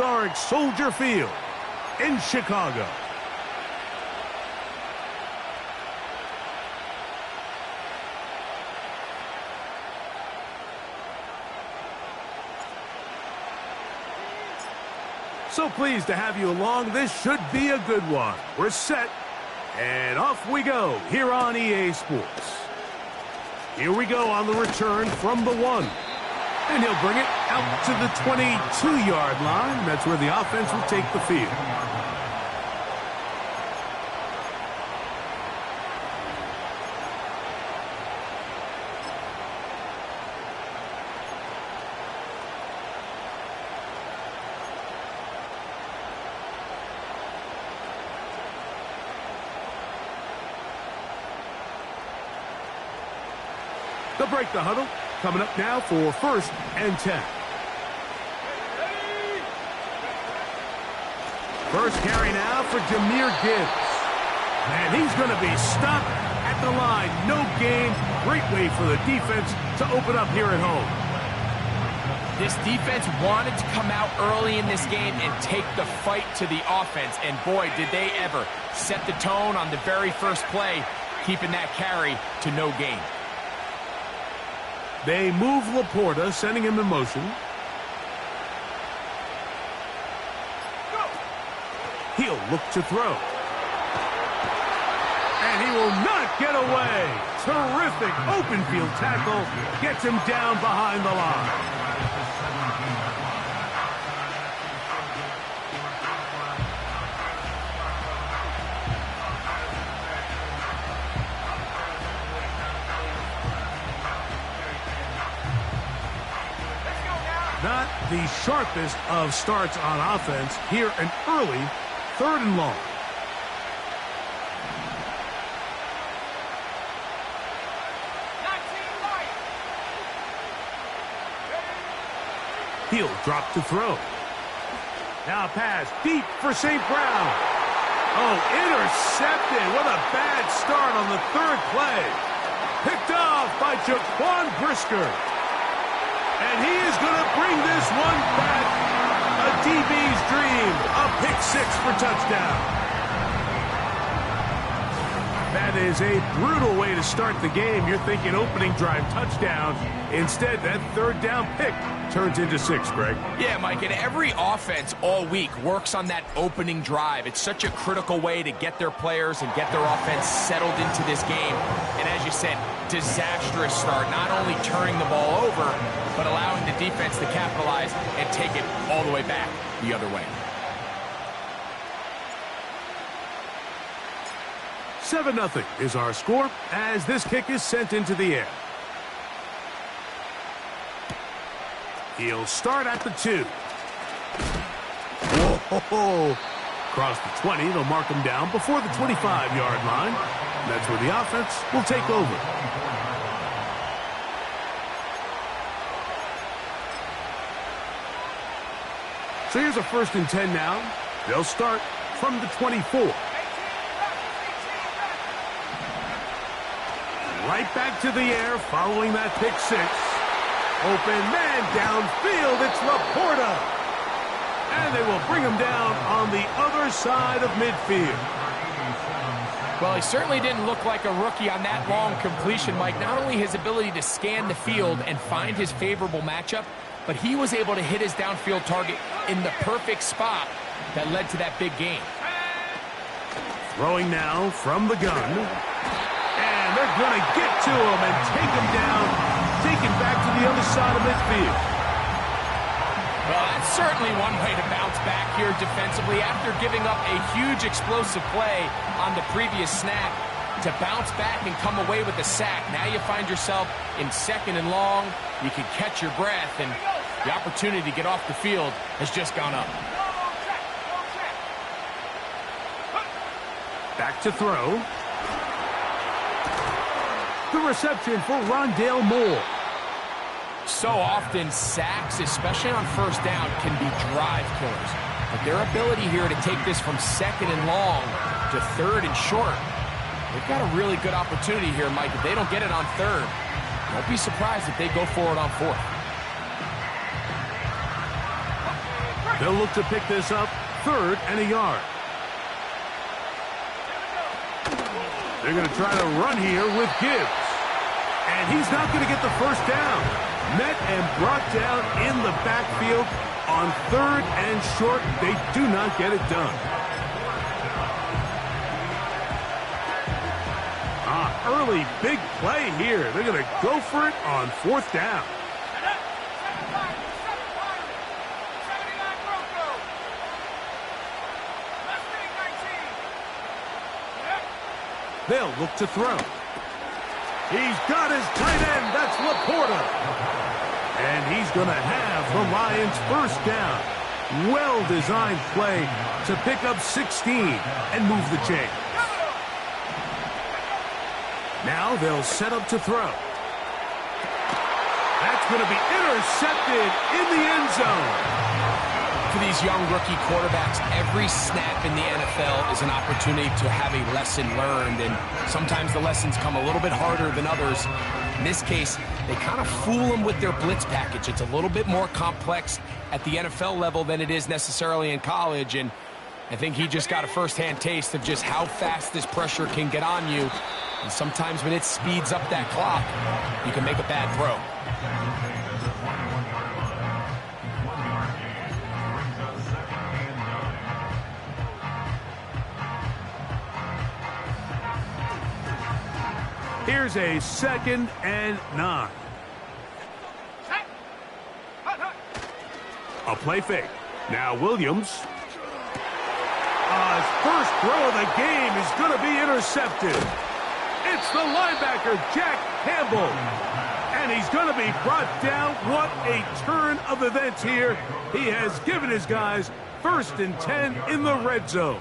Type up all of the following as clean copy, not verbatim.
historic Soldier Field in Chicago. So pleased to have you along. This should be a good one. We're set, and off we go here on EA Sports. Here we go on the return from the 1. And he'll bring it out to the 22-yard line. That's where the offense will take the field. They'll break the huddle. Coming up now for 1st and 10. First carry now for Jahmyr Gibbs. And he's going to be stopped at the line. No gain. Great way for the defense to open up here at home. This defense wanted to come out early in this game and take the fight to the offense. And boy, did they ever set the tone on the very first play, keeping that carry to no gain. They move Laporta, sending him in motion. He'll look to throw. And he will not get away. Terrific open field tackle. Gets him down behind the line. Not the sharpest of starts on offense. Here an early 3rd and long. He'll drop to throw. Now pass deep for St. Brown. Oh, intercepted. What a bad start on the 3rd play. Picked off by Jaquan Brisker. And he is going to bring this one back. A DB's dream. A pick 6 for touchdown. That is a brutal way to start the game. You're thinking opening drive touchdown. Instead, that 3rd down pick turns into 6, Greg. Yeah, Mike, and every offense all week works on that opening drive. It's such a critical way to get their players and get their offense settled into this game. And as you said, disastrous start, not only turning the ball over, but allowing the defense to capitalize and take it all the way back the other way. 7-0 is our score as this kick is sent into the air. He'll start at the 2. Whoa! Across the 20, they'll mark him down before the 25-yard line. That's where the offense will take over. So here's a 1st and 10 now. They'll start from the 24. Right back to the air following that pick 6. Open man downfield. It's Laporta. And they will bring him down on the other side of midfield. Well, he certainly didn't look like a rookie on that long completion, Mike. Not only his ability to scan the field and find his favorable matchup, but he was able to hit his downfield target in the perfect spot that led to that big gain. Throwing now from the gun. And they're going to get to him and take him down, take him back to the other side of midfield. Well, that's certainly one way to bounce back here defensively after giving up a huge explosive play on the previous snap. To bounce back and come away with a sack. Now you find yourself in 2nd and long. You can catch your breath, and the opportunity to get off the field has just gone up. Back to throw. The reception for Rondale Moore. So often, sacks, especially on 1st down, can be drive killers. But their ability here to take this from 2nd and long to 3rd and short, they've got a really good opportunity here, Mike. If they don't get it on 3rd, don't be surprised if they go for it on 4th. They'll look to pick this up, 3rd and a yard. They're going to try to run here with Gibbs. And he's not going to get the first down. Met and brought down in the backfield on 3rd and short. They do not get it done. Early big play here. They're going to go for it on 4th down. They'll look to throw. He's got his tight end. That's Laporta. And he's going to have the Lions first down. Well-designed play to pick up 16 and move the chain. Now they'll set up to throw. That's going to be intercepted in the end zone. For these young rookie quarterbacks, every snap in the NFL is an opportunity to have a lesson learned, and sometimes the lessons come a little bit harder than others. In this case, they kind of fool them with their blitz package. It's a little bit more complex at the NFL level than it is necessarily in college, and I think he just got a first-hand taste of just how fast this pressure can get on you. And sometimes when it speeds up that clock, you can make a bad throw. Here's a 2nd and 9. A play fake. Now Williams. His first throw of the game is going to be intercepted. It's the linebacker, Jack Campbell. And he's going to be brought down. What a turn of events here. He has given his guys 1st and 10 in the red zone.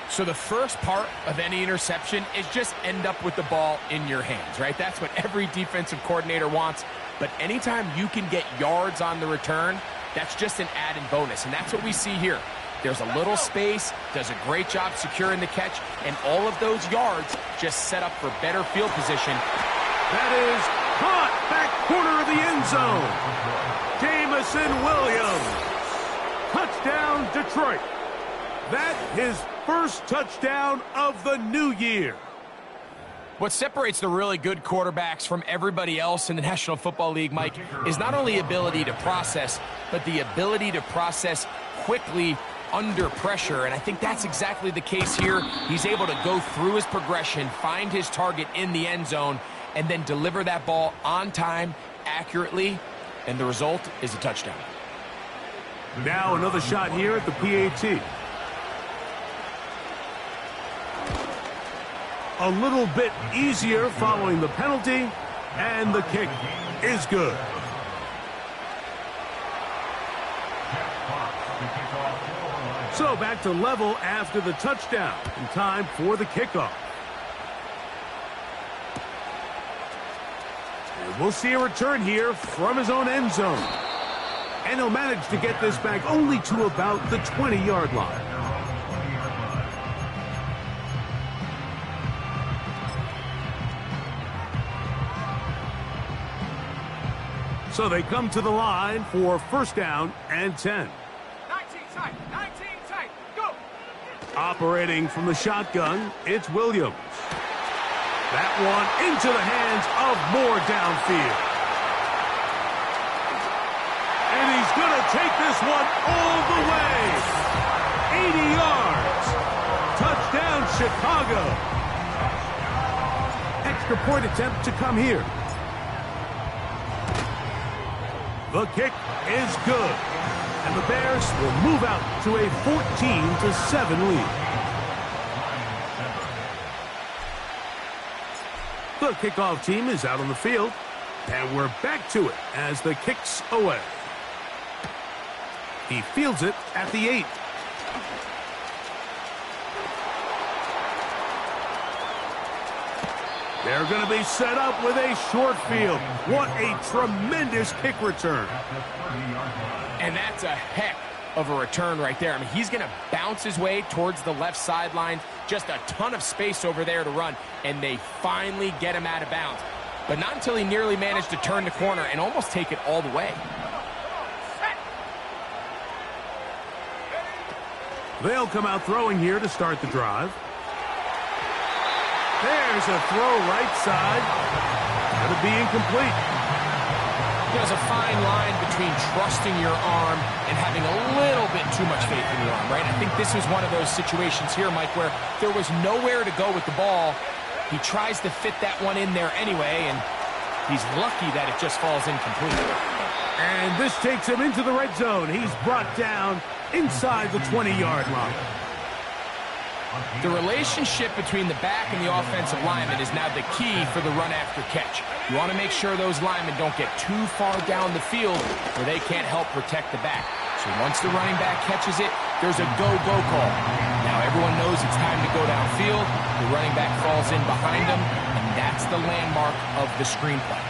So the first part of any interception is just end up with the ball in your hands, right? That's what every defensive coordinator wants. But anytime you can get yards on the return, that's just an added bonus. And that's what we see here. There's a little space, does a great job securing the catch, and all of those yards just set up for better field position. That is caught back corner of the end zone. Jameson Williams. Touchdown, Detroit. That's his first touchdown of the new year. What separates the really good quarterbacks from everybody else in the National Football League, Mike, is not only ability to process, but the ability to process quickly under pressure, and I think that's exactly the case here. He's able to go through his progression, find his target in the end zone, and then deliver that ball on time, accurately, and the result is a touchdown. Now another shot here at the PAT. A little bit easier following the penalty, and the kick is good. So back to level after the touchdown, and time for the kickoff. And we'll see a return here from his own end zone. And he'll manage to get this back only to about the 20-yard line. So they come to the line for 1st down and 10. 19 tight, go! Operating from the shotgun, it's Williams. That one into the hands of Moore downfield. And he's going to take this one all the way. 80 yards. Touchdown, Chicago. Extra point attempt to come here. The kick is good, and the Bears will move out to a 14-7 lead. The kickoff team is out on the field, and we're back to it as the kick's away. He fields it at the 8. They're going to be set up with a short field. What a tremendous kick return. And that's a heck of a return right there. I mean, he's going to bounce his way towards the left sideline. Just a ton of space over there to run. And they finally get him out of bounds. But not until he nearly managed to turn the corner and almost take it all the way. They'll come out throwing here to start the drive. There's a throw right side. Going to be incomplete. There's a fine line between trusting your arm and having a little bit too much faith in your arm, right? I think this is one of those situations here, Mike, where there was nowhere to go with the ball. He tries to fit that one in there anyway, and he's lucky that it just falls incomplete. And this takes him into the red zone. He's brought down inside the 20-yard line. The relationship between the back and the offensive lineman is now the key for the run after catch. You want to make sure those linemen don't get too far down the field where they can't help protect the back. So once the running back catches it, there's a go-go call. Now everyone knows it's time to go downfield. The running back falls in behind them, and that's the landmark of the screenplay.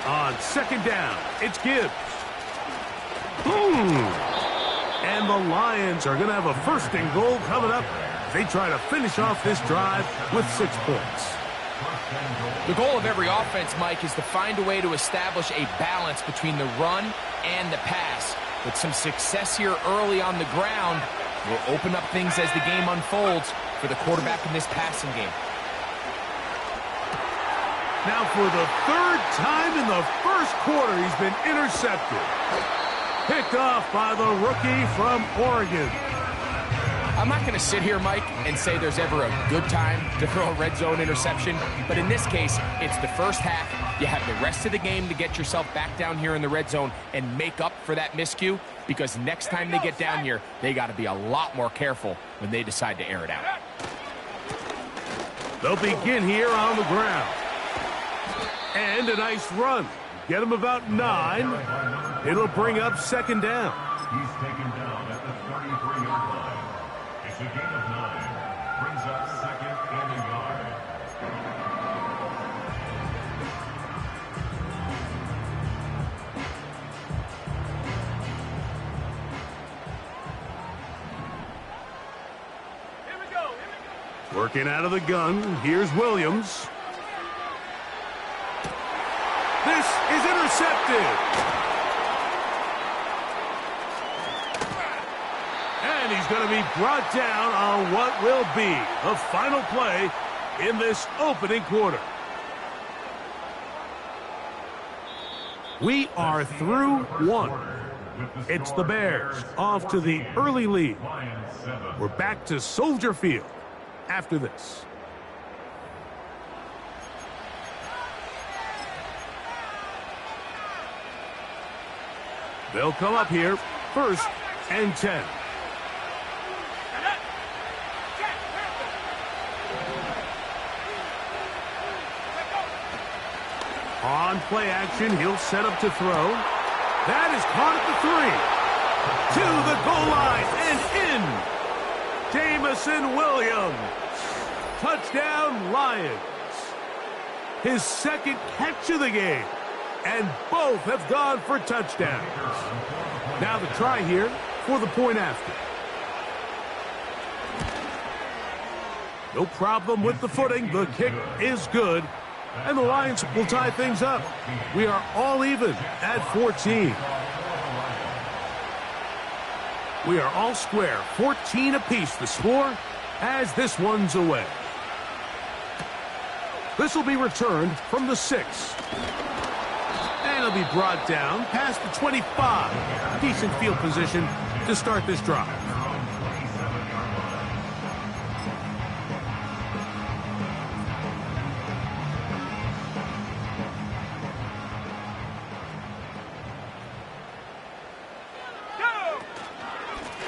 On second down, it's Gibbs. And the Lions are going to have a first and goal coming up. They try to finish off this drive with 6 points. The goal of every offense, Mike, is to find a way to establish a balance between the run and the pass. With some success here early on the ground, will open up things as the game unfolds for the quarterback in this passing game. Now for the third time in the first quarter, he's been intercepted. Picked off by the rookie from Oregon. I'm not going to sit here, Mike, and say there's ever a good time to throw a red zone interception, but in this case, it's the first half. You have the rest of the game to get yourself back down here in the red zone and make up for that miscue, because next time they get down here, they got to be a lot more careful when they decide to air it out. They'll begin here on the ground. And a nice run. Get him about 9. It'll bring up second down. He's taken down at the 33-yard line. It's a gain of 9. Brings up second and a yard. Here we go. Working out of the gun. Here's Williams. This is intercepted. And he's going to be brought down on what will be the final play in this opening quarter. We are through one. It's the Bears off to the early lead. We're back to Soldier Field after this. They'll come up here, first and 10. On play action, he'll set up to throw. That is caught at the 3. To the goal line and in. Jameson Williams. Touchdown, Lions. His second catch of the game. And both have gone for touchdowns. Now the try here for the point after. No problem with the footing. The kick is good. And the Lions will tie things up. We are all even at 14. We are all square. 14 apiece the score as this one's away. This will be returned from the 6. And it'll be brought down past the 25. Decent field position to start this drive.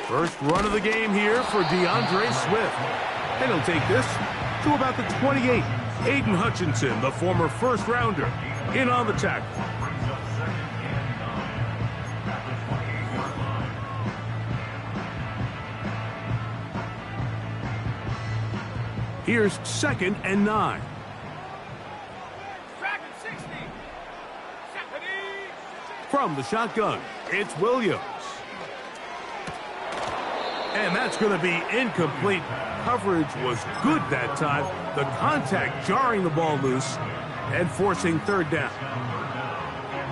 First run of the game here for DeAndre Swift. And he'll take this to about the 28. Aiden Hutchinson, the former first-rounder, in on the tackle. Here's second and 9. From the shotgun, it's Williams. And that's going to be incomplete. Coverage was good that time. The contact jarring the ball loose and forcing third down.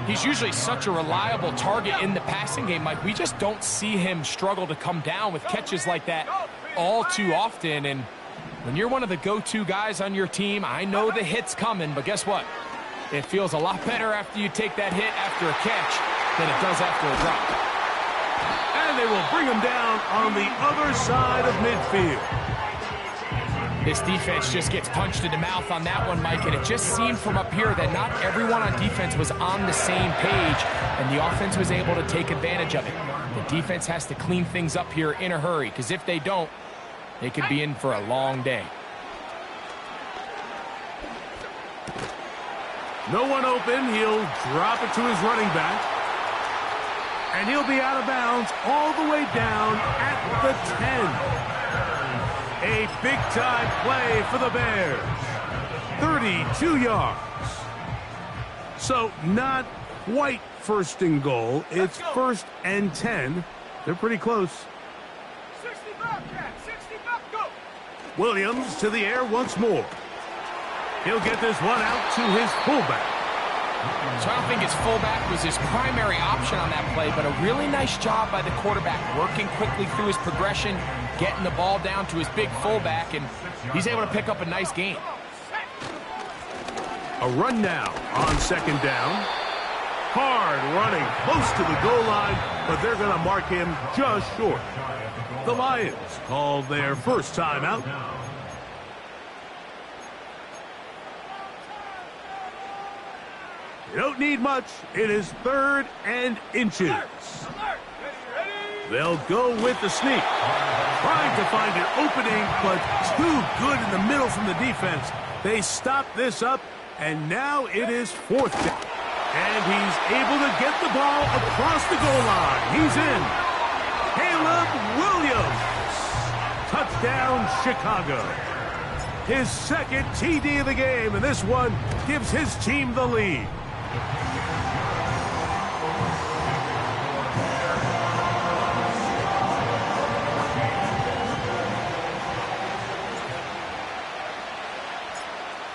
He's usually such a reliable target in the passing game, Mike. We just don't see him struggle to come down with catches like that all too often. And when you're one of the go-to guys on your team, I know the hit's coming, but guess what? It feels a lot better after you take that hit after a catch than it does after a drop. And they will bring him down on the other side of midfield. This defense just gets punched in the mouth on that one, Mike, and it just seemed from up here that not everyone on defense was on the same page, and the offense was able to take advantage of it. The defense has to clean things up here in a hurry, because if they don't, they could be in for a long day. No one open. He'll drop it to his running back. And he'll be out of bounds all the way down at the 10. A big-time play for the Bears. 32 yards. So not quite first and goal. It's first and 10. They're pretty close. 60 back, Cat. 60 back, go. Williams to the air once more. He'll get this one out to his fullback. So I don't think his fullback was his primary option on that play, but a really nice job by the quarterback, working quickly through his progression, getting the ball down to his big fullback, and he's able to pick up a nice gain. A run now on second down. Hard running close to the goal line, but they're going to mark him just short. The Lions called their first timeout. You don't need much. It is 3rd and inches. They'll go with the sneak. Trying to find an opening, but too good in the middle from the defense. They stop this up, and now it is 4th down. And he's able to get the ball across the goal line. He's in. Caleb Williams. Touchdown, Chicago. His second TD of the game, and this one gives his team the lead.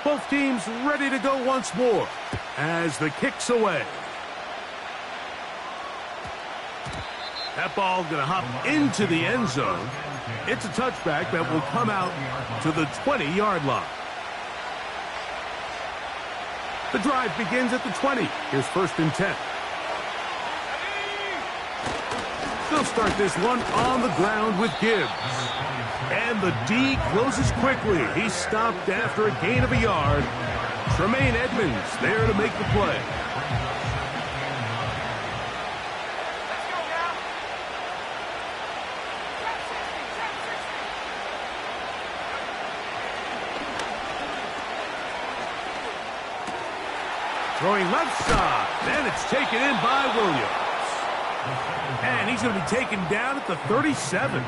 Both teams ready to go once more as the kick's away. That ball going to hop into the end zone. It's a touchback that will come out to the 20-yard line. The drive begins at the 20. Here's 1st and 10. They'll start this one on the ground with Gibbs. And the D closes quickly. He's stopped after a gain of a yard. Tremaine Edmonds there to make the play. Let's go now. Throwing left side. And it's taken in by Williams. And he's going to be taken down at the 37.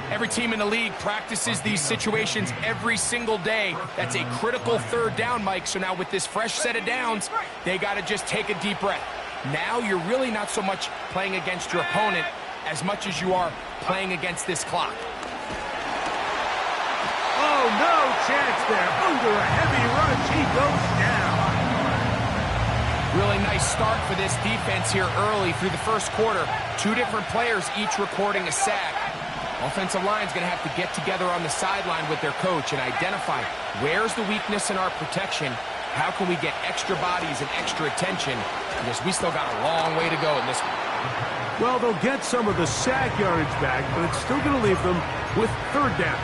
Every team in the league practices these situations every single day. That's a critical 3rd down, Mike. So now with this fresh set of downs, they got to just take a deep breath. Now you're really not so much playing against your opponent as much as you are playing against this clock. Oh, no chance there. Under a heavy rush, he goes down. Really nice start for this defense here early through the first quarter. 2 different players each recording a sack. Offensive line's going to have to get together on the sideline with their coach and identify where's the weakness in our protection. How can we get extra bodies and extra attention? Because we still got a long way to go in this one. Well, they'll get some of the sack yardage back, but it's still going to leave them with 3rd down.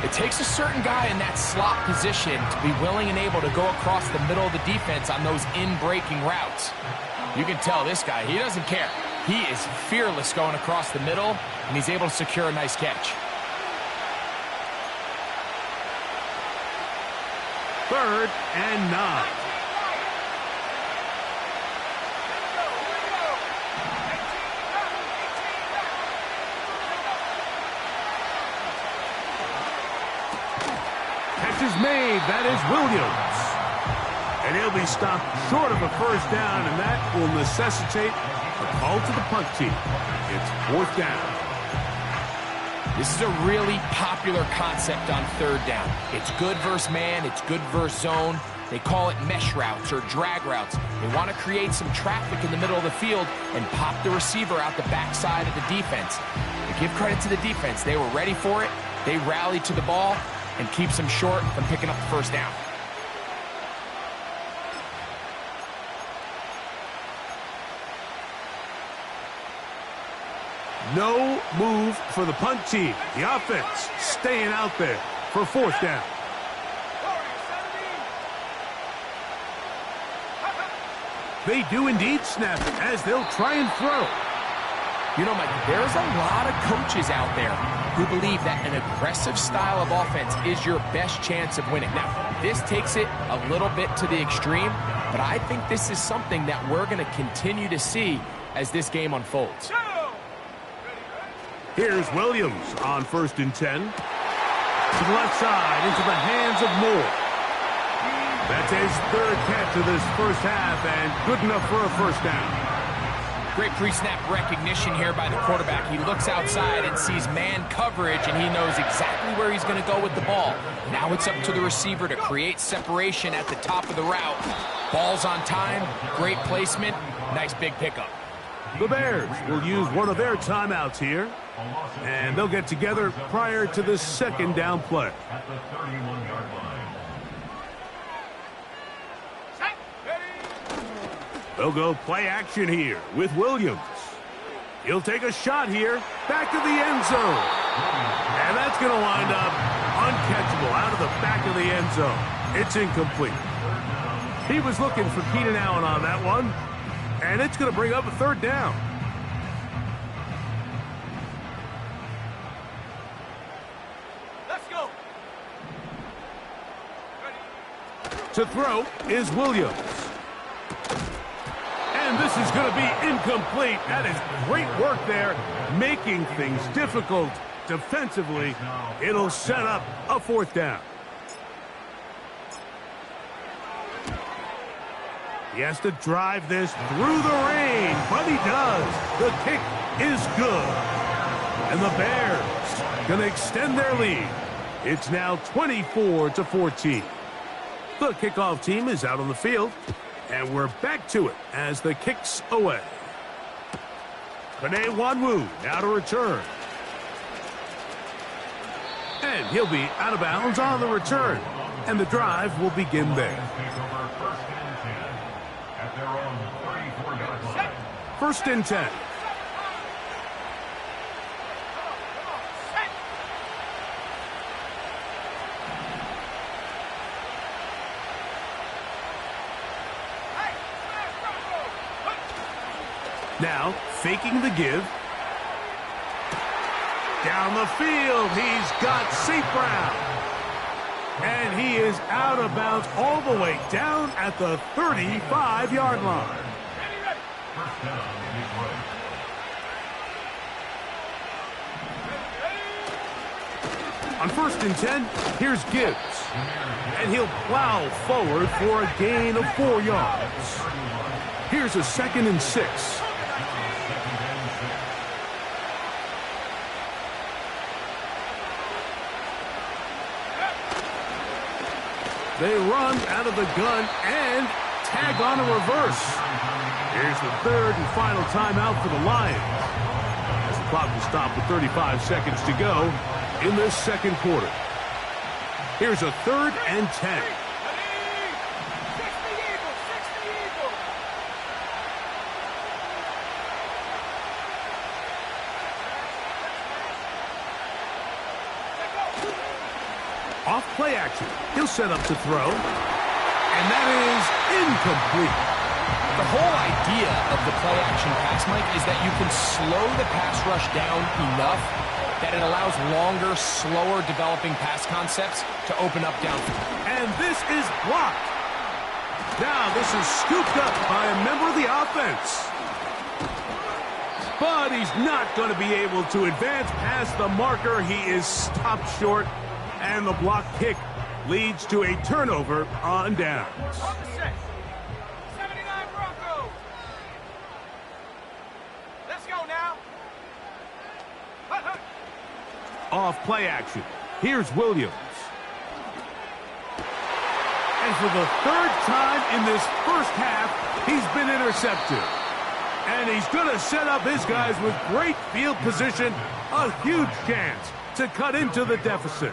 It takes a certain guy in that slot position to be willing and able to go across the middle of the defense on those in-breaking routes. You can tell this guy, he doesn't care. He is fearless going across the middle, and he's able to secure a nice catch. 3rd and 9. Catch is made. That is Williams. And he'll be stopped short of a 1st down, and that will necessitate a call to the punt team. It's 4th down. This is a really popular concept on third down. It's good versus man, it's good versus zone. They call it mesh routes or drag routes. They want to create some traffic in the middle of the field and pop the receiver out the backside of the defense. To give credit to the defense, they were ready for it. They rallied to the ball and keeps them short from picking up the first down. No move for the punt team. The offense staying out there for fourth down. They do indeed snap it as they'll try and throw. You know, Mike, there's a lot of coaches out there who believe that an aggressive style of offense is your best chance of winning. Now, this takes it a little bit to the extreme, but I think this is something that we're going to continue to see as this game unfolds. Here's Williams on 1st and 10. To the left side, into the hands of Moore. That's his third catch of this first half, and good enough for a first down. Great pre-snap recognition here by the quarterback. He looks outside and sees man coverage, and he knows exactly where he's going to go with the ball. Now it's up to the receiver to create separation at the top of the route. Ball's on time, great placement, nice big pickup. The Bears will use one of their timeouts here, and they'll get together prior to the second down play. At the 31-yard line. They'll go play action here with Williams. He'll take a shot here, back to the end zone. And that's going to wind up uncatchable out of the back of the end zone. It's incomplete. He was looking for Keenan Allen on that one, and it's going to bring up a third down. Let's go. To throw is Williams. And this is going to be incomplete. That is great work there, making things difficult defensively. It'll set up a fourth down. He has to drive this through the rain, but he does. The kick is good. And the Bears going to extend their lead. It's now 24-14. The kickoff team is out on the field. And we're back to it as the kick's away. Kene Nwangwu now to return. And he'll be out of bounds on the return. And the drive will begin there. At their own 34-yard line. 1st and 10. Now, faking the give. Down the field, he's got St. Brown. And he is out of bounds all the way down at the 35-yard line. First down, Detroit. On 1st and 10, here's Gibbs. And he'll plow forward for a gain of 4 yards. Here's a 2nd and 6. They run out of the gun and tag on a reverse. Here's the 3rd and final timeout for the Lions. As the clock will stop with 35 seconds to go in this second quarter. Here's a 3rd and 10. Off play action. He'll set up to throw. And that is incomplete. The whole idea of the play action pass, Mike, is that you can slow the pass rush down enough that it allows longer, slower developing pass concepts to open up downfield. And this is blocked. Now this is scooped up by a member of the offense. But he's not going to be able to advance past the marker. He is stopped short. And the block kick leads to a turnover on downs. On the set. 79 Broncos. Let's go now. off play action. Here's Williams. And for the third time in this first half, he's been intercepted. And he's going to set up his guys with great field position, a huge chance to cut into the deficit.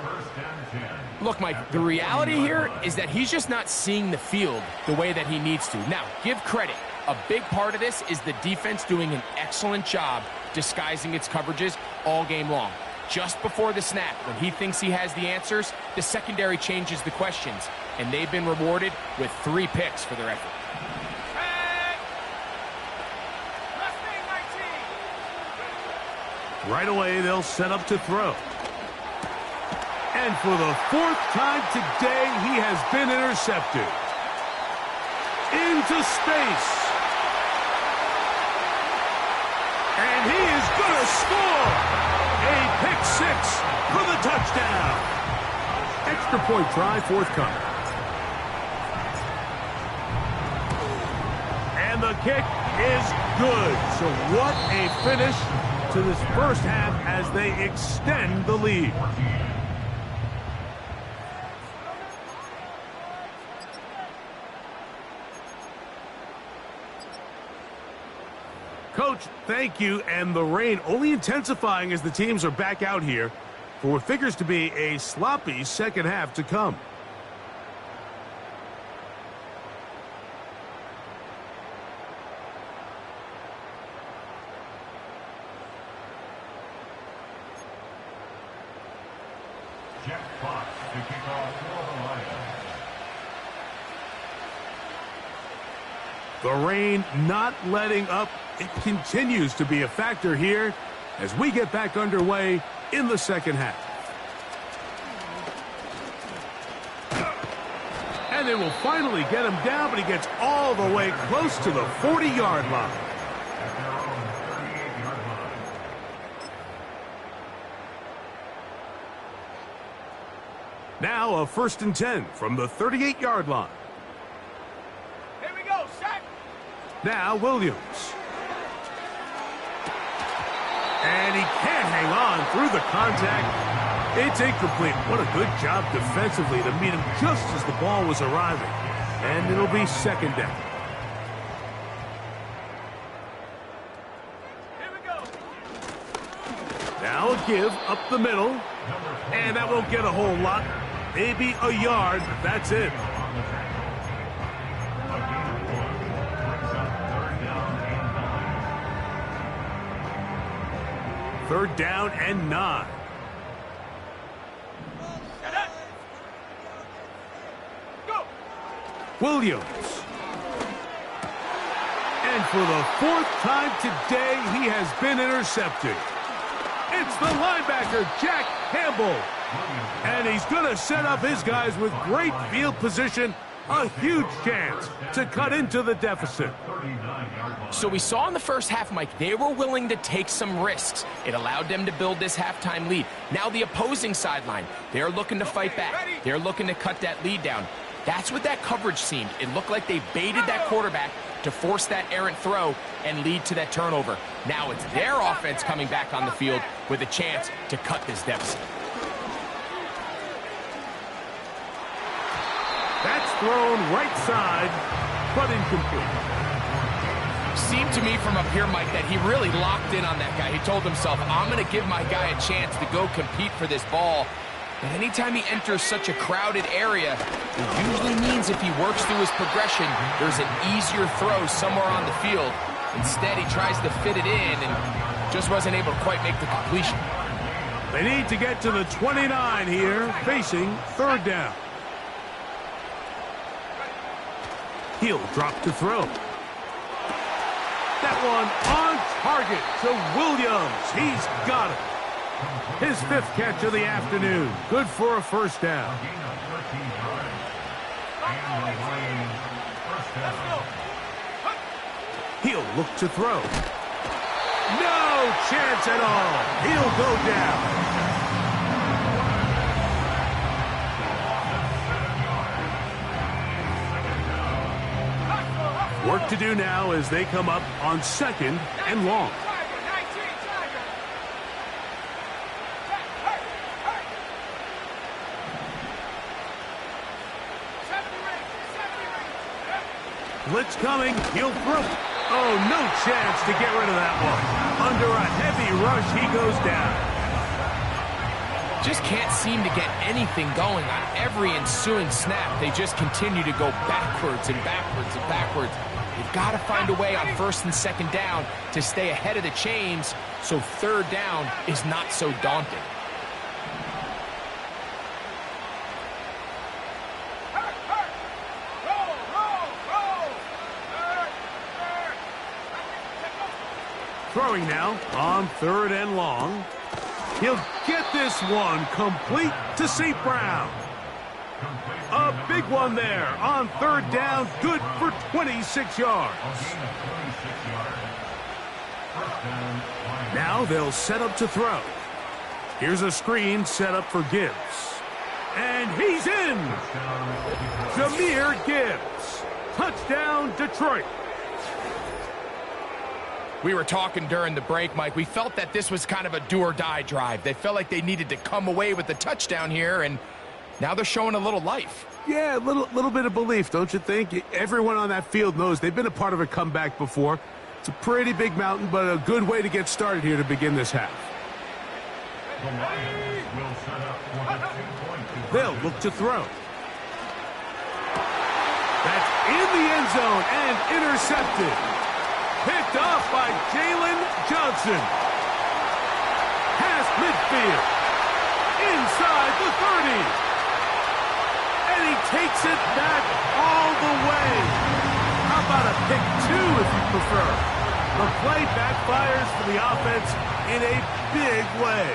Look, Mike, the reality here is that he's just not seeing the field the way that he needs to. Now, give credit. A big part of this is the defense doing an excellent job disguising its coverages all game long. Just before the snap, when he thinks he has the answers, the secondary changes the questions, and they've been rewarded with 3 picks for their effort. Right away, they'll set up to throw. And for the 4th time today, he has been intercepted. Into space. And he is going to score. A pick 6 for the touchdown. Extra point try forthcoming. And the kick is good. So what a finish to this first half as they extend the lead. Coach, thank you, and the rain only intensifying as the teams are back out here for what figures to be a sloppy second half to come. Jack Fox to kick off for the Lions. The rain not letting up. It continues to be a factor here as we get back underway in the second half. And they will finally get him down, but he gets all the way close to the 40-yard line. At their own 38-yard line. Now a 1st and 10 from the 38-yard line. Here we go, set. Now Williams. And he can't hang on through the contact. It's incomplete. What a good job defensively to meet him just as the ball was arriving. And it'll be 2nd down. Here we go. Now a give up the middle. And that won't get a whole lot. Maybe a yard. That's it. Third down and 9. Go. Williams. And for the 4th time today, he has been intercepted. It's the linebacker, Jack Campbell. And he's going to set up his guys with great field position. A huge chance to cut into the deficit. So we saw in the first half, Mike, they were willing to take some risks. It allowed them to build this halftime lead. Now the opposing sideline, they're looking to fight back. They're looking to cut that lead down. That's what that coverage seemed. It looked like they baited that quarterback to force that errant throw and lead to that turnover. Now it's their offense coming back on the field with a chance to cut this deficit. That's thrown right side, but incomplete. Seemed to me from up here, Mike, that he really locked in on that guy. He told himself, I'm going to give my guy a chance to go compete for this ball. But anytime he enters such a crowded area, it usually means if he works through his progression, there's an easier throw somewhere on the field. Instead, he tries to fit it in and just wasn't able to quite make the completion. They need to get to the 29 here, facing 3rd down. He'll drop to throw. That one on target to Williams. He's got it. His 5th catch of the afternoon. Good for a 1st down. He'll look to throw. No chance at all. He'll go down. Work to do now as they come up on 2nd and long. Blitz coming. He'll throw. Oh, no chance to get rid of that one. Under a heavy rush, he goes down. Just can't seem to get anything going on every ensuing snap. They just continue to go backwards and backwards and backwards. You've got to find a way on first and second down to stay ahead of the chains so third down is not so daunting. Throwing now on third and long. He'll get this one complete to St. Brown. A big one there on third down, good for 26 yards. Now they'll set up to throw. Here's a screen set up for Gibbs. And he's in! Jahmyr Gibbs. Touchdown, Detroit. We were talking during the break, Mike. We felt that this was kind of a do-or-die drive. They felt like they needed to come away with the touchdown here, and now they're showing a little life. Yeah, a little bit of belief, don't you think? Everyone on that field knows they've been a part of a comeback before. It's a pretty big mountain, but a good way to get started here to begin this half. They'll look to throw. That's in the end zone and intercepted. Picked off by Jalen Johnson. Past midfield. Inside the 30. And he takes it back all the way. How about a pick two if you prefer? The play backfires for the offense in a big way.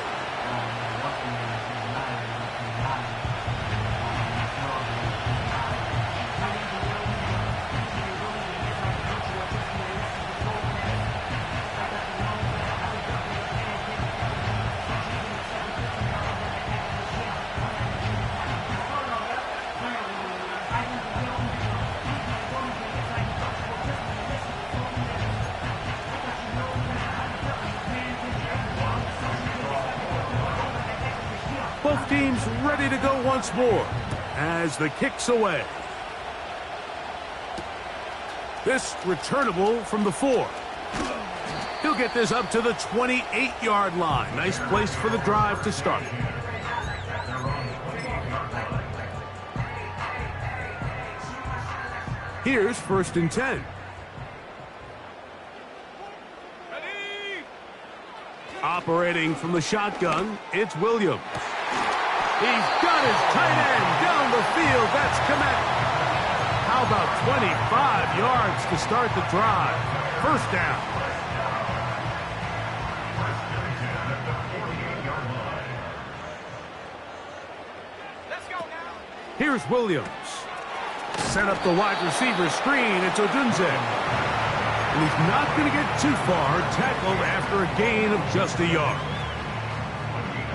Both teams ready to go once more as the kick's away. This returnable from the 4. He'll get this up to the 28-yard line. Nice place for the drive to start. Here's first and 10. Operating from the shotgun, it's Williams. He's got his tight end down the field. That's Kmet. How about 25 yards to start the drive? First down. Let's go now. Here's Williams. Set up the wide receiver screen. It's Odunze. And he's not going to get too far. Tackled after a gain of just a yard.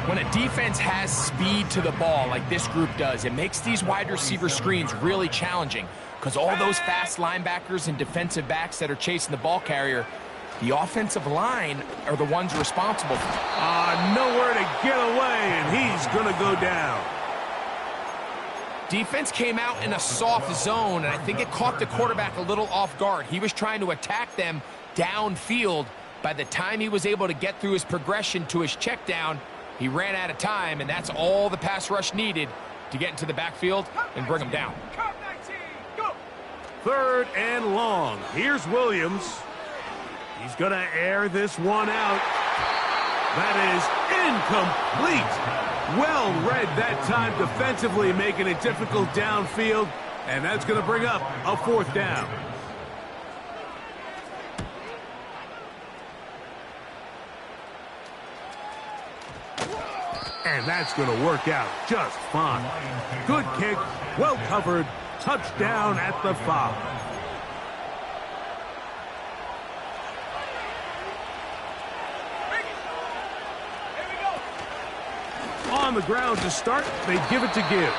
When a defense has speed to the ball like this group does, it makes these wide receiver screens really challenging because all those fast linebackers and defensive backs that are chasing the ball carrier, the offensive line are the ones responsible. Nowhere to get away, and he's going to go down. Defense came out in a soft zone, and I think it caught the quarterback a little off guard. He was trying to attack them downfield. By the time he was able to get through his progression to his check down, he ran out of time, and that's all the pass rush needed to get into the backfield and bring him down. Third and long. Here's Williams. He's going to air this one out. That is incomplete. Well read that time defensively, making it difficult downfield, and that's going to bring up a fourth down. And that's going to work out just fine. Good kick, well covered, touchdown at the 5. On the ground to start, they give it to Gibbs.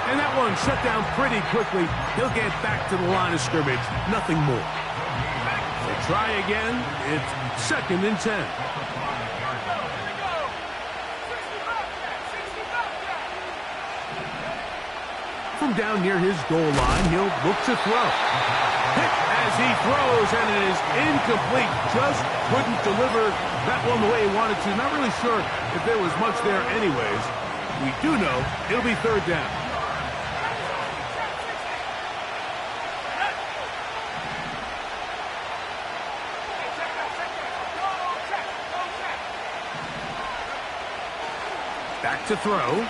And that one shut down pretty quickly. He'll get back to the line of scrimmage, nothing more. They try again, it's second and 10. from down near his goal line, he'll look to throw. Hit as he throws, and it is incomplete. Just couldn't deliver that one the way he wanted to. Not really sure if there was much there anyways. We do know it'll be third down. Back to throw.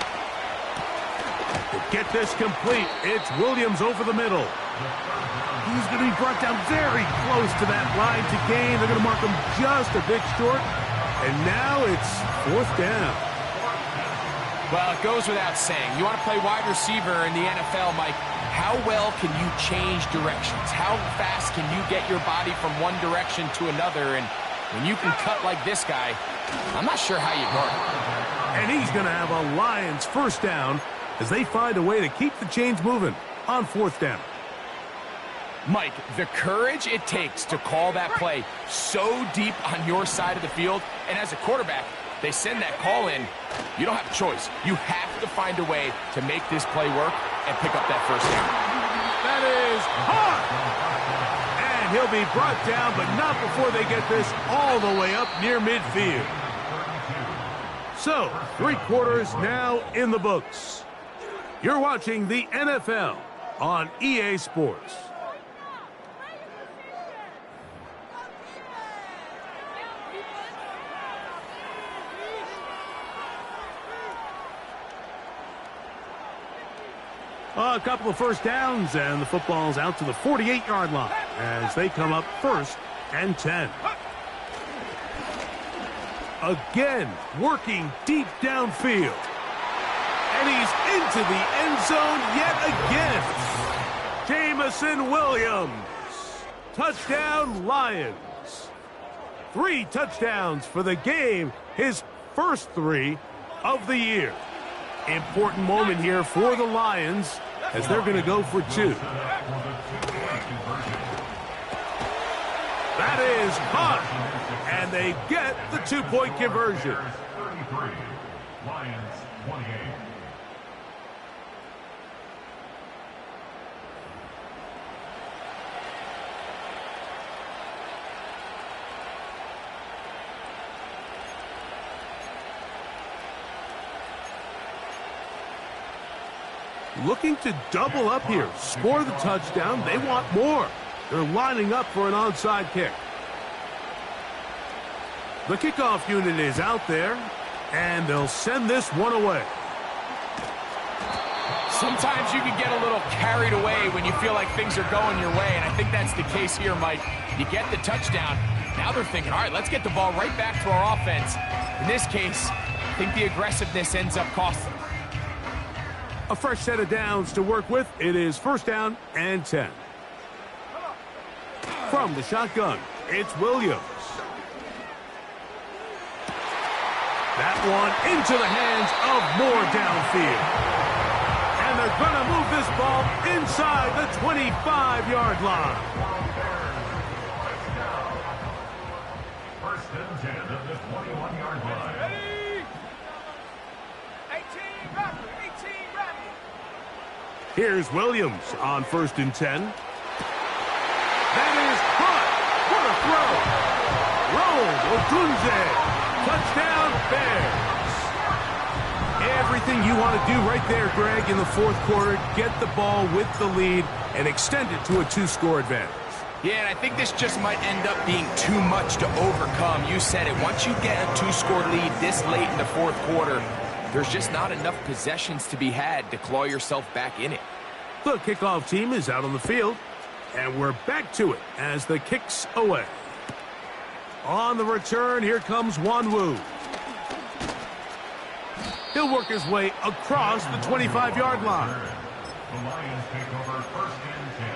To get this complete, it's Williams over the middle. He's going to be brought down very close to that line to gain. They're going to mark him just a bit short. And now it's fourth down. Well, it goes without saying. You want to play wide receiver in the NFL, Mike. How well can you change directions? How fast can you get your body from one direction to another? And when you can cut like this guy, I'm not sure how you guard it. And he's going to have a Lions first down as they find a way to keep the chains moving on fourth down. Mike, the courage it takes to call that play so deep on your side of the field, and as a quarterback, they send that call in, you don't have a choice. You have to find a way to make this play work and pick up that first down. That is hard! And he'll be brought down, but not before they get this all the way up near midfield. So, 3 quarters now in the books. You're watching the NFL on EA Sports. A couple of first downs, and the football's out to the 48-yard line as they come up first and 10. Again, working deep downfield. And he's into the end zone yet again. Jameson Williams. Touchdown, Lions. 3 touchdowns for the game, his first 3 of the year. Important moment here for the Lions as they're going to go for 2. That is hot, and they get the 2-point conversion. 33, Lions 28. Looking to double up here, score the touchdown. They want more. They're lining up for an onside kick. The kickoff unit is out there, and they'll send this one away. Sometimes you can get a little carried away when you feel like things are going your way, and I think that's the case here, Mike. You get the touchdown. Now they're thinking, all right, let's get the ball right back to our offense. In this case, I think the aggressiveness ends up costing them. A fresh set of downs to work with. It is first down and 10. From the shotgun, it's Williams. That one into the hands of Moore downfield. And they're going to move this ball inside the 25-yard line. First and 10 at the 21-yard line. Ready? 18, rapid, 18, rapid. Here's Williams on first and 10. That is caught. What a throw. Roll, Odunze. Touchdown, Bears. Everything you want to do right there, Greg, in the fourth quarter. Get the ball with the lead and extend it to a 2-score advantage. Yeah, and I think this just might end up being too much to overcome. You said it. Once you get a 2-score lead this late in the fourth quarter, there's just not enough possessions to be had to claw yourself back in it. The kickoff team is out on the field, and we're back to it as the kick's away. On the return, here comes Wanwu. He'll work his way across the 25-yard line. The Lions take over first and 10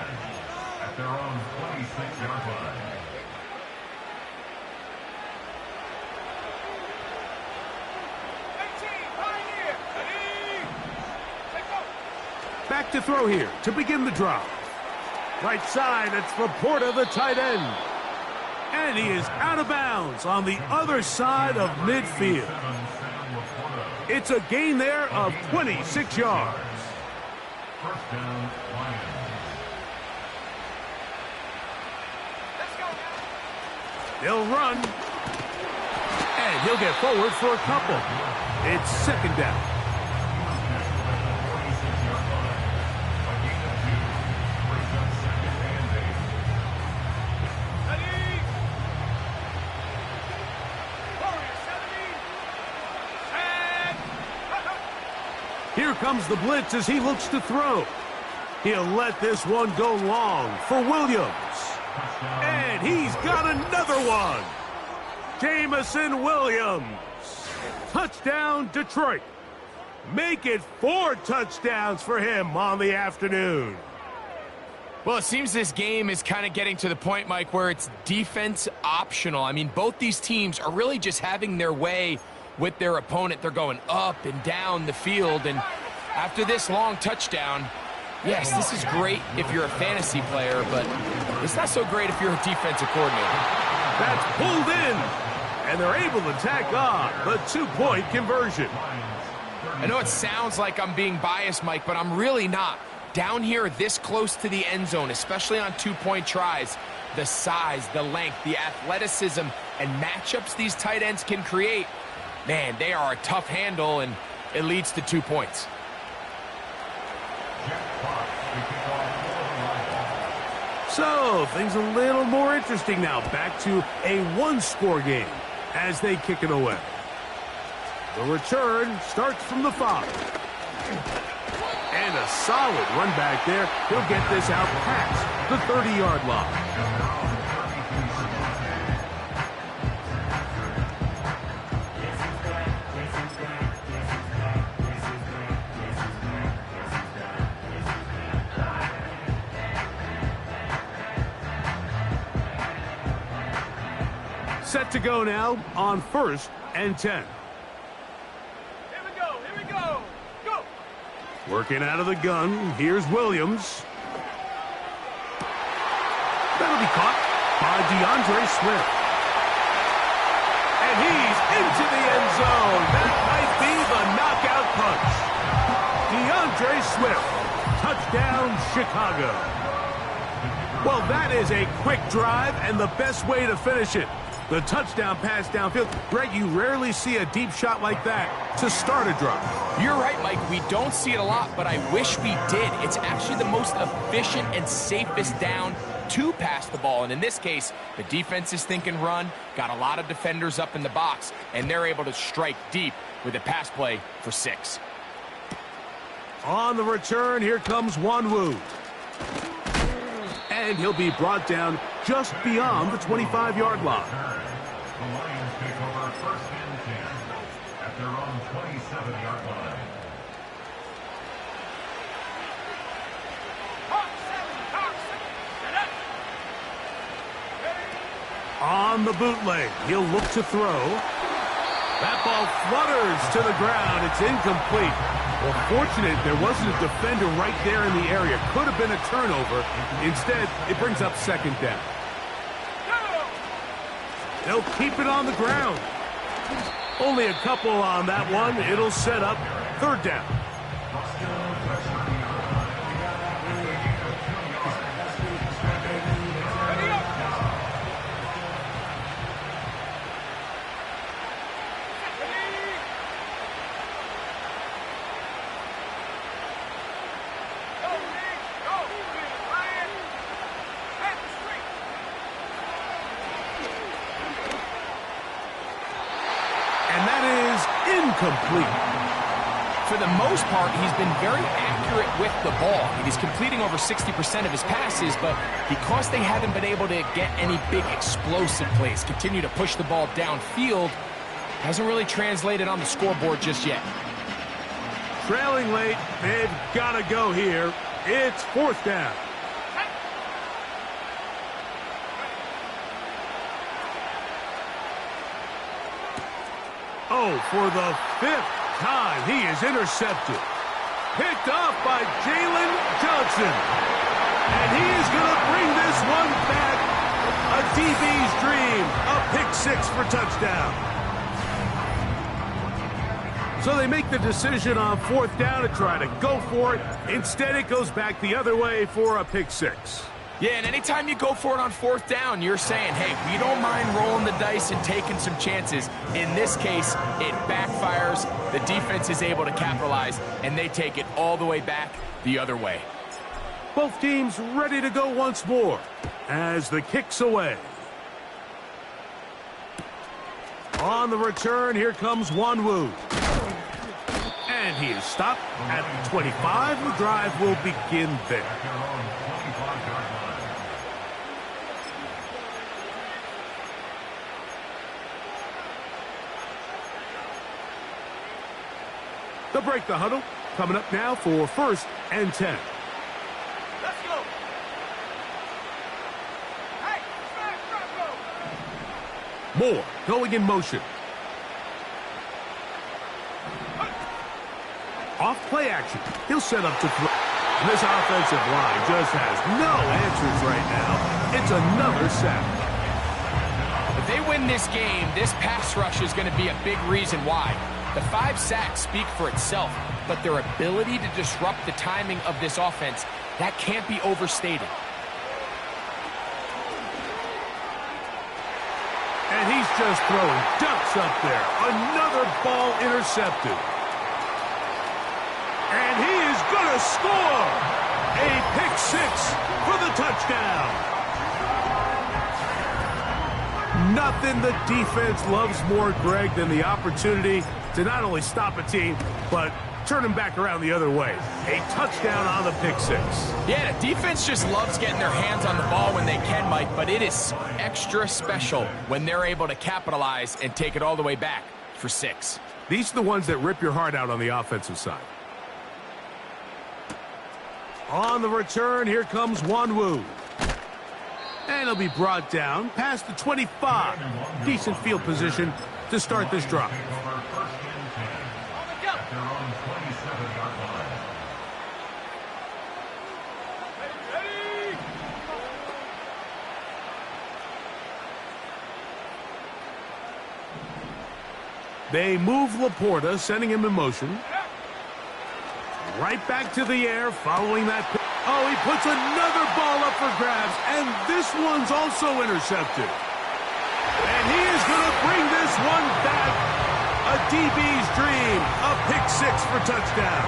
at their own 26-yard line. Back to throw here to begin the drive. Right side, it's Laporta, the tight end. And he is out of bounds on the other side of midfield. It's a gain there of 26 yards. First down, Lions. Let's go now. He'll run. And he'll get forward for a couple. It's second down. 46-yard line. A gain of 2. Brings up second and 8. Ready. Warrior 70. And... Here comes the blitz as he looks to throw. He'll let this one go long for Williams. And he's got another one. Jameson Williams. Touchdown, Detroit. Make it 4 touchdowns for him on the afternoon. Well, it seems this game is kind of getting to the point, Mike, where it's defense optional. I mean, both these teams are really just having their way with their opponent. They're going up and down the field, and after this long touchdown, yes, this is great if you're a fantasy player, but it's not so great if you're a defensive coordinator. That's pulled in, and they're able to tack on the 2-point conversion. I know it sounds like I'm being biased, Mike, but I'm really not. Down here this close to the end zone, especially on 2-point tries, the size, the length, the athleticism, and matchups these tight ends can create, man, they are a tough handle, and it leads to 2 points. So, things a little more interesting now. Back to a 1-score game as they kick it away. The return starts from the 5. And a solid run back there. He'll get this out past the 30-yard line. Set to go now on 1st and 10. Here we go. Here we go. Go. Working out of the gun, here's Williams. That'll be caught by DeAndre Swift. And he's into the end zone. That might be the knockout punch. DeAndre Swift, touchdown Chicago. Well, that is a quick drive and the best way to finish it. The touchdown pass downfield. Greg, you rarely see a deep shot like that to start a drive. You're right, Mike. We don't see it a lot, but I wish we did. It's actually the most efficient and safest down to pass the ball. And in this case, the defense is thinking run, got a lot of defenders up in the box, and they're able to strike deep with a pass play for 6. On the return, here comes Wanwu. And he'll be brought down just beyond the 25-yard line. The Lions take over 1st and 10 at their own 27-yard line. Hawk 7. Set up. On the bootleg, he'll look to throw. That ball flutters to the ground. It's incomplete. Well, fortunate there wasn't a defender right there in the area. Could have been a turnover. Instead, it brings up 2nd down. They'll keep it on the ground. Only a couple on that one. It'll set up 3rd down. Incomplete. For the most part, he's been very accurate with the ball. He's completing over 60% of his passes, but because they haven't been able to get any big explosive plays, continue to push the ball downfield, hasn't really translated on the scoreboard just yet. Trailing late, they've got to go here. It's 4th down. Oh, for the 5th time, he is intercepted. Picked off by Jalen Johnson. And he is going to bring this one back. A DB's dream. A pick 6 for touchdown. So they make the decision on 4th down to try to go for it. Instead, it goes back the other way for a pick 6. Yeah, and anytime you go for it on 4th down, you're saying, hey, we don't mind rolling the dice and taking some chances. In this case, it backfires. The defense is able to capitalize, and they take it all the way back the other way. Both teams ready to go once more as the kick's away. On the return, here comes Wanwu. And he is stopped at the 25. The drive will begin there. They'll break the huddle. Coming up now for 1st and 10. Let's go. Hey, smash Bronco. Moore going in motion. Off play action. He'll set up to throw. This offensive line just has no answers right now. It's another sack. If they win this game, this pass rush is going to be a big reason why. The 5 sacks speak for itself, but their ability to disrupt the timing of this offense, that can't be overstated. And he's just throwing ducks up there. Another ball intercepted. And he is going to score! A pick 6 for the touchdown. Nothing the defense loves more, Greg, than the opportunity to not only stop a team, but turn them back around the other way. A touchdown on the pick 6. Yeah, the defense just loves getting their hands on the ball when they can, Mike, but it is extra special when they're able to capitalize and take it all the way back for 6. These are the ones that rip your heart out on the offensive side. On the return, here comes Wanwu. And he'll be brought down past the 25. Decent field position to start this drive. They move Laporta, sending him in motion. Right back to the air following that. Oh, he puts another ball up for grabs, and this one's also intercepted. And he is going to bring this one back. A DB's dream, a pick 6 for touchdown.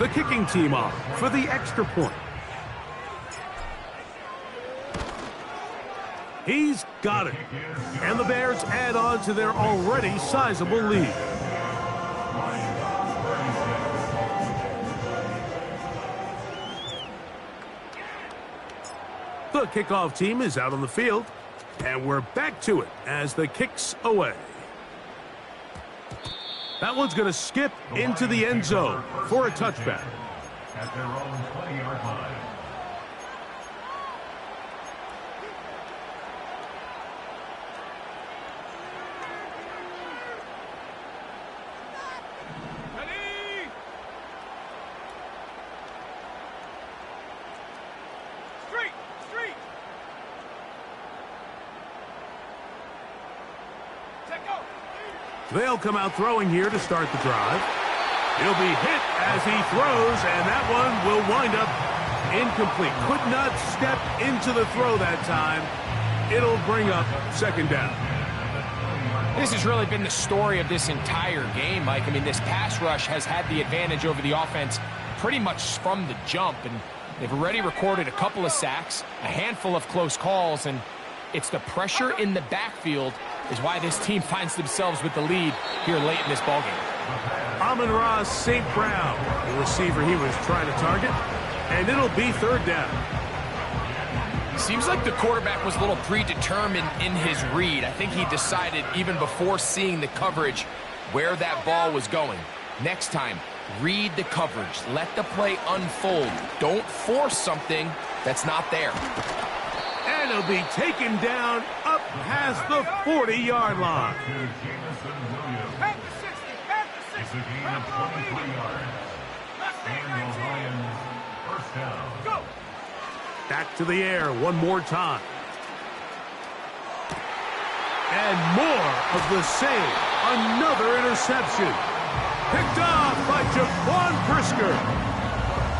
The kicking team off for the extra point. He's got it. And the Bears add on to their already sizable lead. The kickoff team is out on the field. And we're back to it as the kick's away. That one's going to skip into the end zone for a touchback. At their own 20-yard line. Ready? Street. Take go. They'll come out throwing here to start the drive. He'll be hit as he throws, and that one will wind up incomplete. Could not step into the throw that time. It'll bring up 2nd down. This has really been the story of this entire game, Mike. I mean, this pass rush has had the advantage over the offense pretty much from the jump, and they've already recorded a couple of sacks, a handful of close calls, and it's the pressure in the backfield is why this team finds themselves with the lead here late in this ballgame. Amon-Ra St. Brown, the receiver he was trying to target, and it'll be 3rd down. Seems like the quarterback was a little predetermined in his read. I think he decided even before seeing the coverage where that ball was going. Next time, read the coverage. Let the play unfold. Don't force something that's not there. And he'll be taken down up past the 40-yard line. At the 60. It's a gain of 23 yards. And the Lions, 1st down. Go. Back to the air one more time. And more of the same. Another interception. Picked off by Jaquan Brisker.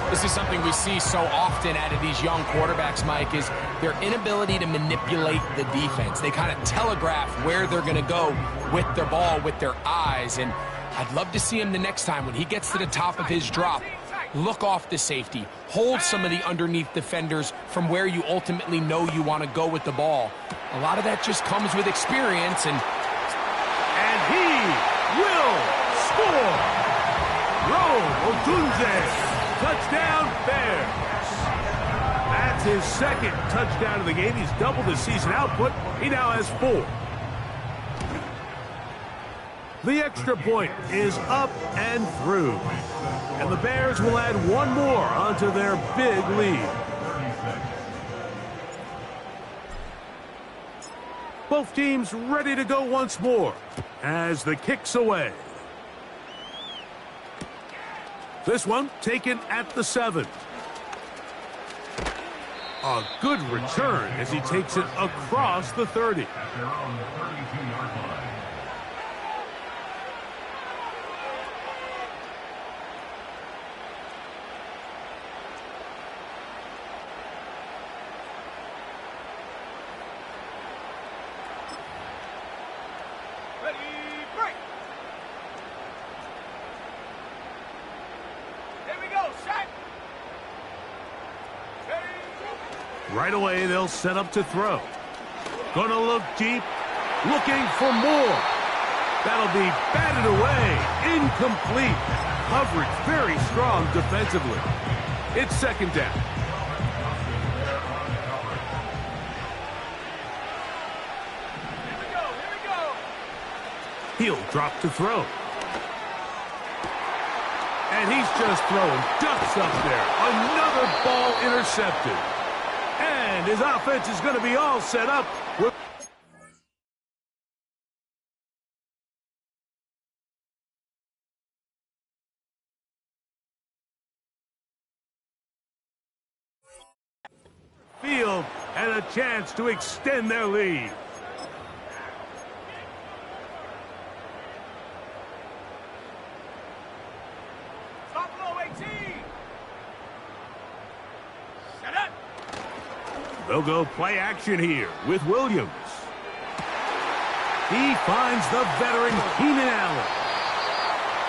This is something we see so often out of these young quarterbacks, Mike, is their inability to manipulate the defense. They kind of telegraph where they're going to go with their ball, with their eyes. And I'd love to see him the next time when he gets to the top of his drop. Look off the safety. Hold some of the underneath defenders from where you ultimately know you want to go with the ball. A lot of that just comes with experience. And he will score. Rome Odunze. Touchdown, Bears. That's his second touchdown of the game. He's doubled his season output. He now has 4. The extra point is up and through. And the Bears will add one more onto their big lead. Both teams ready to go once more as the kick's away. This one taken at the 7. A good return as he takes it across the 30. They're on the 32-yard line. Right away, they'll set up to throw. Gonna look deep, looking for more. That'll be batted away, incomplete. Coverage very strong defensively. It's second down. Here we go. He'll drop to throw. And he's just throwing ducks up there. Another ball intercepted. And his offense is going to be all set up. Field and a chance to extend their lead. Stop low, 18. Set up. They'll go play action here with Williams. He finds the veteran Keenan Allen.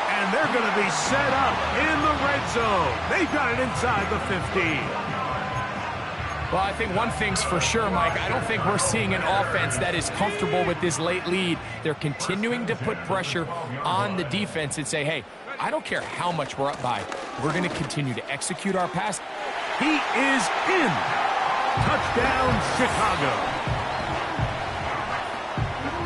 And they're going to be set up in the red zone. They've got it inside the 15. Well, I think one thing's for sure, Mike. I don't think we're seeing an offense that is comfortable with this late lead. They're continuing to put pressure on the defense and say, hey, I don't care how much we're up by. We're going to continue to execute our pass. He is in. Touchdown, Chicago.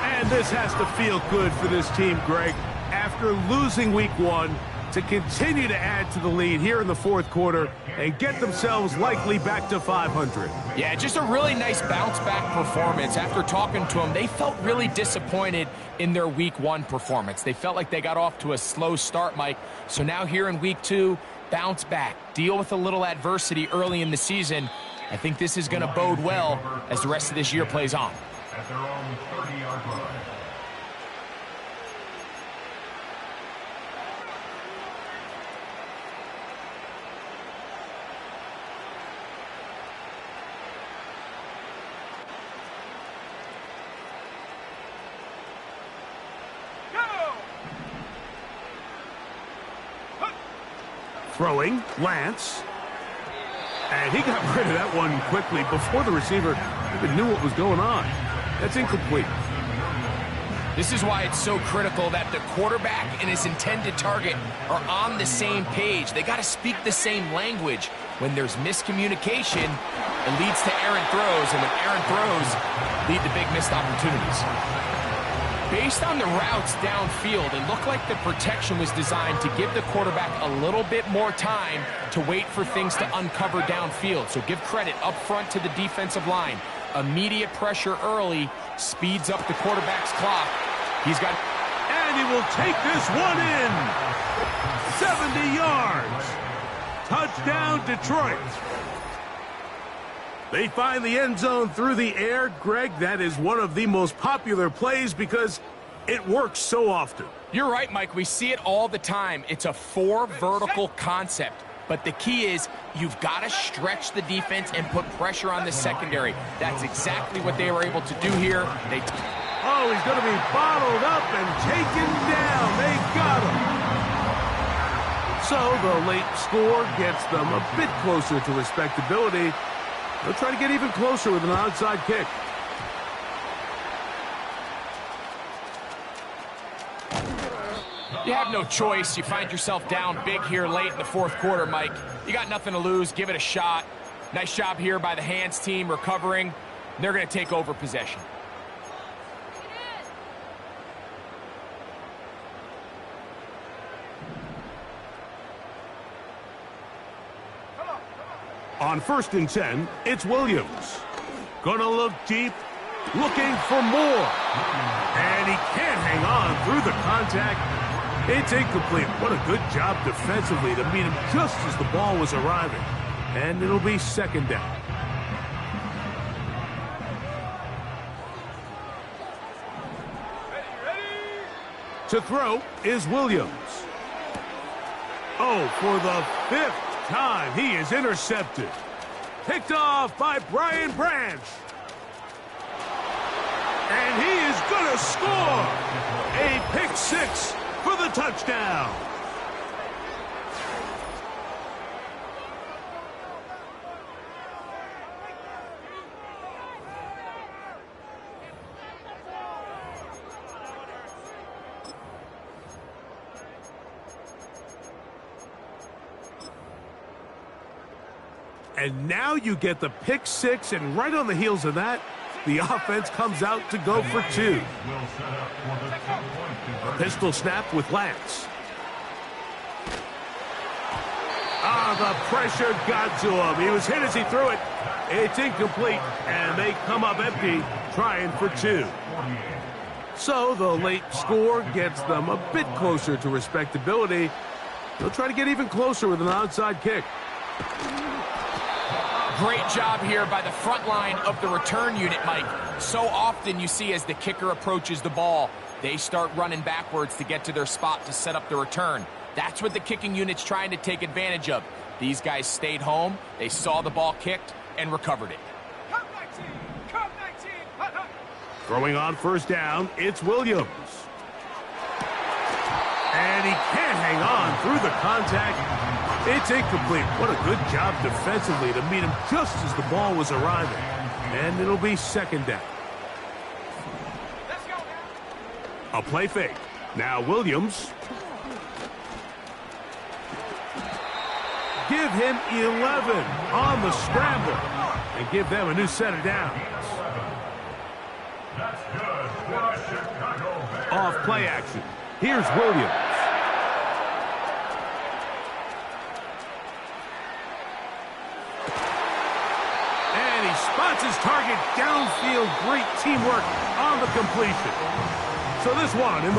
And this has to feel good for this team, Greg. After losing week 1, to continue to add to the lead here in the fourth quarter and get themselves likely back to 500. Yeah, just a really nice bounce-back performance. After talking to them, they felt really disappointed in their week 1 performance. They felt like they got off to a slow start, Mike. So now here in week 2, bounce back, deal with a little adversity early in the season. I think this is going to bode well as the rest of this year plays on. At their own 30-yard line. Throwing, Lance. And he got rid of that one quickly before the receiver even knew what was going on. That's incomplete. This is why it's so critical that the quarterback and his intended target are on the same page. They got to speak the same language. When there's miscommunication, it leads to errant throws, and when errant throws lead to big missed opportunities. Based on the routes downfield, it looked like the protection was designed to give the quarterback a little bit more time to wait for things to uncover downfield. So give credit up front to the defensive line. Immediate pressure early speeds up the quarterback's clock. He's got... And he will take this one in. 70 yards. Touchdown, Detroit. They find the end zone through the air. Greg, that is one of the most popular plays because it works so often. You're right, Mike. We see it all the time. It's a 4 vertical concept. But the key is you've got to stretch the defense and put pressure on the secondary. That's exactly what they were able to do here. Oh, he's going to be bottled up and taken down. They got him. So the late score gets them a bit closer to respectability. They'll try to get even closer with an onside kick. You have no choice. You find yourself down big here late in the fourth quarter, Mike. You got nothing to lose. Give it a shot. Nice job here by the hands team recovering. They're going to take over possession. On 1st and 10, it's Williams. Gonna look deep, looking for more. And he can't hang on through the contact. It's incomplete. What a good job defensively to meet him just as the ball was arriving. And it'll be 2nd down. To throw is Williams. Oh, for the 5th time, he is intercepted. Picked off by Brian Branch. And he is going to score. A pick 6 for the touchdown. And now you get the pick 6, and right on the heels of that, the offense comes out to go for 2. Pistol snap with Lance. The pressure got to him. He was hit as he threw it. It's incomplete, and they come up empty, trying for 2. So the late score gets them a bit closer to respectability. They'll try to get even closer with an onside kick. Great job here by the front line of the return unit, Mike. So often you see as the kicker approaches the ball, they start running backwards to get to their spot to set up the return. That's what the kicking unit's trying to take advantage of. These guys stayed home, they saw the ball kicked, and recovered it. Throwing on 1st down, it's Williams. And he can't hang on through the contact. It's incomplete. What a good job defensively to meet him just as the ball was arriving. And it'll be 2nd down. A play fake. Now Williams. Give him 11 on the scramble. And give them a new set of downs. Off play action. Here's Williams. Spots his target downfield. Great teamwork on the completion. So this one in the